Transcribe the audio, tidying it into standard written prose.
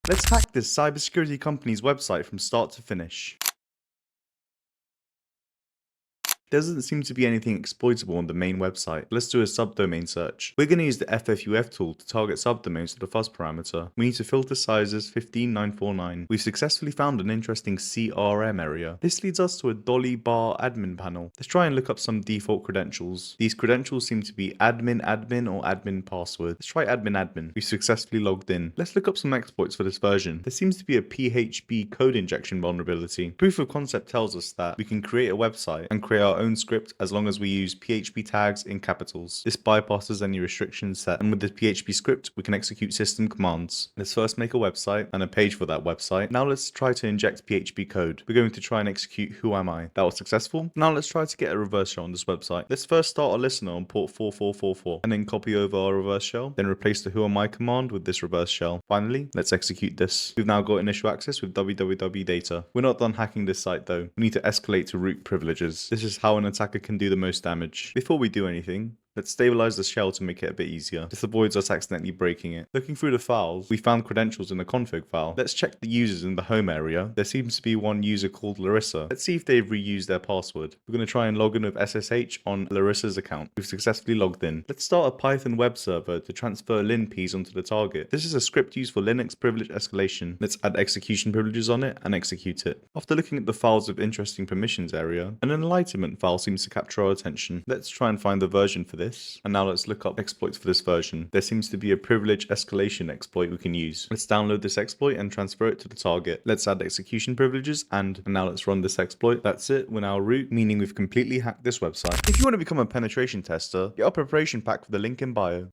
Let's hack this cybersecurity company's website from start to finish. There doesn't seem to be anything exploitable on the main website. Let's do a subdomain search. We're going to use the FFUF tool to target subdomains with the fuzz parameter. We need to filter sizes 15949. We've successfully found an interesting CRM area. This leads us to a Dolly bar admin panel. Let's try and look up some default credentials. These credentials seem to be admin admin or admin password. Let's try admin admin. We've successfully logged in. Let's look up some exploits for this version. There seems to be a PHP code injection vulnerability. Proof of concept tells us that we can create a website and create our own script as long as we use PHP tags in capitals. This bypasses any restrictions set, and with the PHP script we can execute system commands. Let's first make a website and a page for that website. Now let's try to inject PHP code. We're going to try and execute who am I. That was successful. Now let's try to get a reverse shell on this website. Let's first start a listener on port 4444 and then copy over our reverse shell, then replace the who am I command with this reverse shell. Finally, let's execute this. We've now got initial access with www data. We're not done hacking this site though. We need to escalate to root privileges. This is how an attacker can do the most damage. Before we do anything, let's stabilize the shell to make it a bit easier. This avoids us accidentally breaking it. Looking through the files, we found credentials in the config file. Let's check the users in the home area. There seems to be one user called Larissa. Let's see if they've reused their password. We're going to try and log in with SSH on Larissa's account. We've successfully logged in. Let's start a Python web server to transfer linps onto the target. This is a script used for Linux privilege escalation. Let's add execution privileges on it and execute it. After looking at the files of interesting permissions area, an enlightenment file seems to capture our attention. Let's try and find the version for this. And now let's look up exploits for this version. There seems to be a privilege escalation exploit we can use. Let's download this exploit and transfer it to the target. Let's add execution privileges and now let's run this exploit. That's it. We're now root, meaning we've completely hacked this website. If you want to become a penetration tester, get our preparation pack with the link in bio.